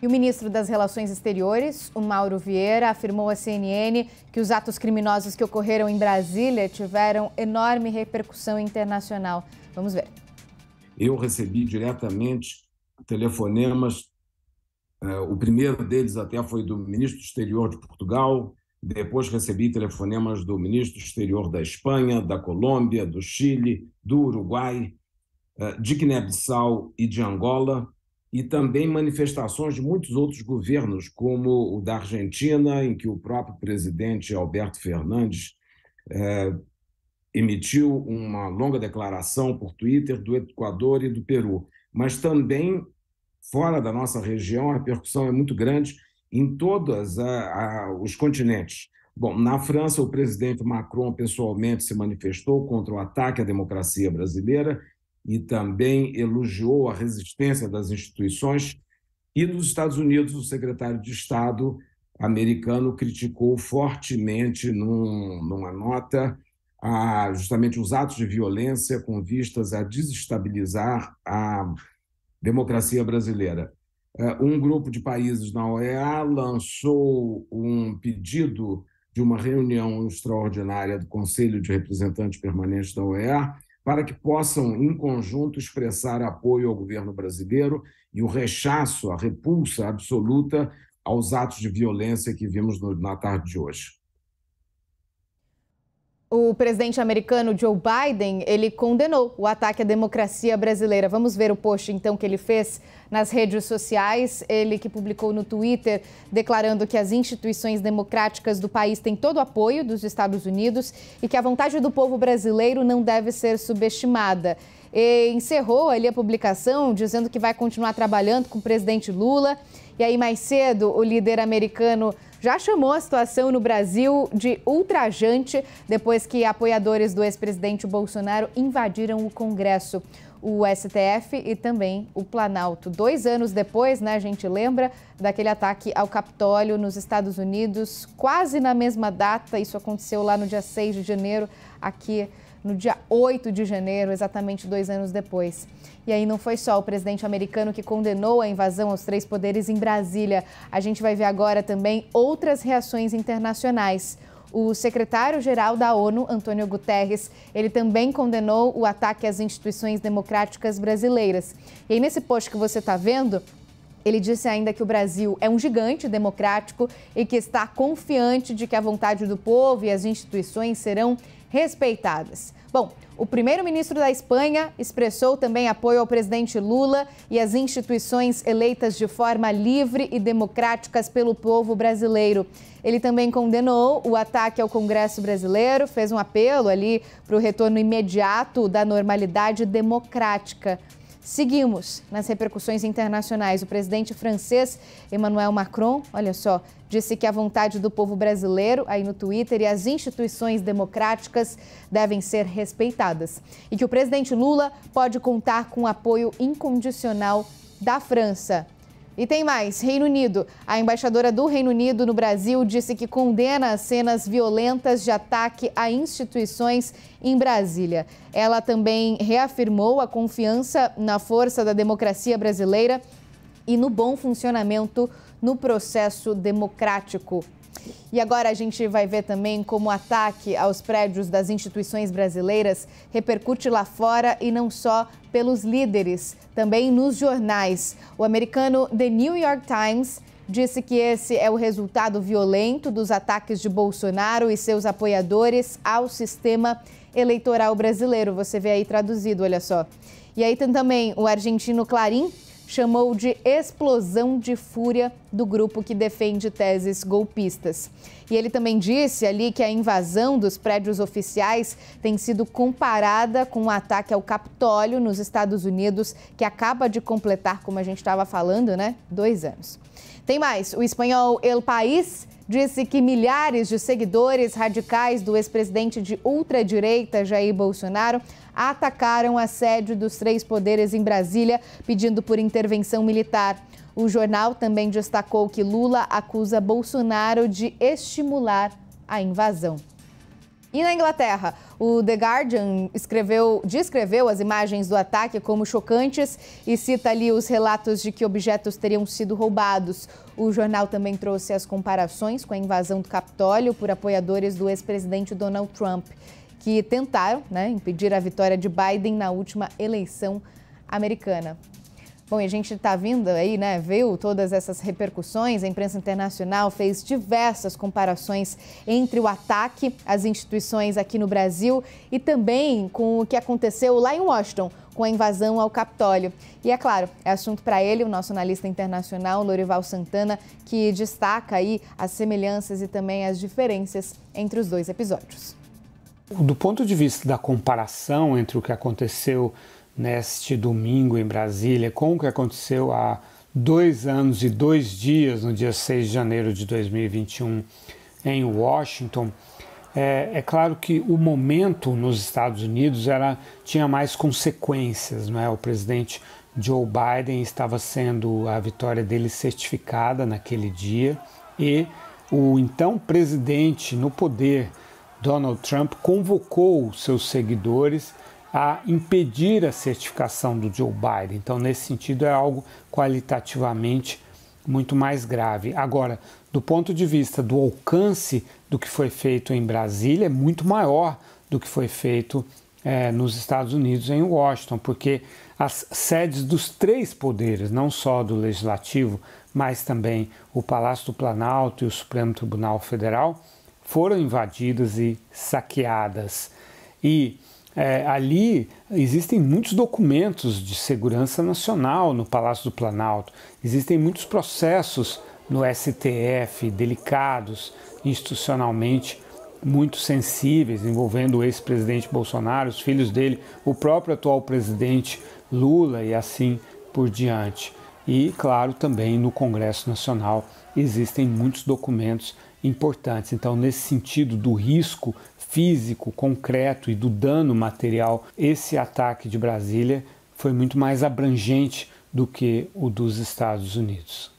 E o ministro das Relações Exteriores, o Mauro Vieira, afirmou à CNN que os atos criminosos que ocorreram em Brasília tiveram enorme repercussão internacional. Vamos ver. Eu recebi diretamente telefonemas, o primeiro deles até foi do ministro do Exterior de Portugal, depois recebi telefonemas do ministro do Exterior da Espanha, da Colômbia, do Chile, do Uruguai, de Guiné-Bissau e de Angola, e também manifestações de muitos outros governos, como o da Argentina, em que o próprio presidente Alberto Fernandes emitiu uma longa declaração por Twitter, do Equador e do Peru. Mas também, fora da nossa região, a repercussão é muito grande em todos os continentes. Bom, na França, o presidente Macron pessoalmente se manifestou contra o ataque à democracia brasileira e também elogiou a resistência das instituições. E nos Estados Unidos, o secretário de Estado americano criticou fortemente, numa nota, justamente os atos de violência com vistas a desestabilizar a democracia brasileira. Um grupo de países na OEA lançou um pedido de uma reunião extraordinária do Conselho de Representantes Permanentes da OEA para que possam, em conjunto, expressar apoio ao governo brasileiro e o rechaço, a repulsa absoluta aos atos de violência que vimos na tarde de hoje. O presidente americano Joe Biden, ele condenou o ataque à democracia brasileira. Vamos ver o post, então, que ele fez nas redes sociais. Ele que publicou no Twitter, declarando que as instituições democráticas do país têm todo o apoio dos Estados Unidos e que a vontade do povo brasileiro não deve ser subestimada. E encerrou ali a publicação dizendo que vai continuar trabalhando com o presidente Lula. E aí, mais cedo, o líder americano já chamou a situação no Brasil de ultrajante depois que apoiadores do ex-presidente Bolsonaro invadiram o Congresso, o STF e também o Planalto. 2 anos depois, né, a gente lembra daquele ataque ao Capitólio nos Estados Unidos, quase na mesma data. Isso aconteceu lá no dia 6 de janeiro, aqui no dia 8 de janeiro, exatamente 2 anos depois. E aí não foi só o presidente americano que condenou a invasão aos 3 poderes em Brasília. A gente vai ver agora também outras reações internacionais. O secretário-geral da ONU, Antônio Guterres, ele também condenou o ataque às instituições democráticas brasileiras. E aí nesse post que você está vendo, ele disse ainda que o Brasil é um gigante democrático e que está confiante de que a vontade do povo e as instituições serão respeitadas. Bom, o primeiro-ministro da Espanha expressou também apoio ao presidente Lula e às instituições eleitas de forma livre e democráticas pelo povo brasileiro. Ele também condenou o ataque ao Congresso brasileiro, fez um apelo ali para o retorno imediato da normalidade democrática. Seguimos nas repercussões internacionais. O presidente francês Emmanuel Macron, olha só, disse que a vontade do povo brasileiro, aí no Twitter, e as instituições democráticas devem ser respeitadas. E que o presidente Lula pode contar com o apoio incondicional da França. E tem mais, Reino Unido. A embaixadora do Reino Unido no Brasil disse que condena as cenas violentas de ataque a instituições em Brasília. Ela também reafirmou a confiança na força da democracia brasileira e no bom funcionamento no processo democrático. E agora a gente vai ver também como o ataque aos prédios das instituições brasileiras repercute lá fora e não só pelos líderes, também nos jornais. O americano The New York Times disse que esse é o resultado violento dos ataques de Bolsonaro e seus apoiadores ao sistema eleitoral brasileiro. Você vê aí traduzido, olha só. E aí tem também o argentino Clarín, chamou de explosão de fúria do grupo que defende teses golpistas. E ele também disse ali que a invasão dos prédios oficiais tem sido comparada com o ataque ao Capitólio nos Estados Unidos, que acaba de completar, como a gente estava falando, né, 2 anos. Tem mais, o espanhol El País disse que milhares de seguidores radicais do ex-presidente de ultradireita Jair Bolsonaro atacaram a sede dos 3 poderes em Brasília, pedindo por intervenção militar. O jornal também destacou que Lula acusa Bolsonaro de estimular a invasão. E na Inglaterra, o The Guardian descreveu as imagens do ataque como chocantes e cita ali os relatos de que objetos teriam sido roubados. O jornal também trouxe as comparações com a invasão do Capitólio por apoiadores do ex-presidente Donald Trump, que tentaram, impedir a vitória de Biden na última eleição americana. Bom, e a gente está vindo aí, viu todas essas repercussões. A imprensa internacional fez diversas comparações entre o ataque às instituições aqui no Brasil e também com o que aconteceu lá em Washington, com a invasão ao Capitólio. E é claro, é assunto para ele, o nosso analista internacional, Lorival Santana, que destaca aí as semelhanças e também as diferenças entre os dois episódios. Do ponto de vista da comparação entre o que aconteceu neste domingo em Brasília com o que aconteceu há 2 anos e 2 dias, no dia 6 de janeiro de 2021, em Washington, é claro que o momento nos Estados Unidos tinha mais consequências, não é? O presidente Joe Biden estava sendo a vitória dele certificada naquele dia e o então presidente no poder, Donald Trump, convocou seus seguidores a impedir a certificação do Joe Biden. Então, nesse sentido, é algo qualitativamente muito mais grave. Agora, do ponto de vista do alcance do que foi feito em Brasília, é muito maior do que foi feito nos Estados Unidos, em Washington, porque as sedes dos 3 poderes, não só do Legislativo, mas também o Palácio do Planalto e o Supremo Tribunal Federal, foram invadidas e saqueadas. E ali existem muitos documentos de segurança nacional no Palácio do Planalto, existem muitos processos no STF, delicados, institucionalmente muito sensíveis, envolvendo o ex-presidente Bolsonaro, os filhos dele, o próprio atual presidente Lula e assim por diante. E, claro, também no Congresso Nacional existem muitos documentos importantes. Então, nesse sentido do risco físico, concreto e do dano material, esse ataque de Brasília foi muito mais abrangente do que o dos Estados Unidos.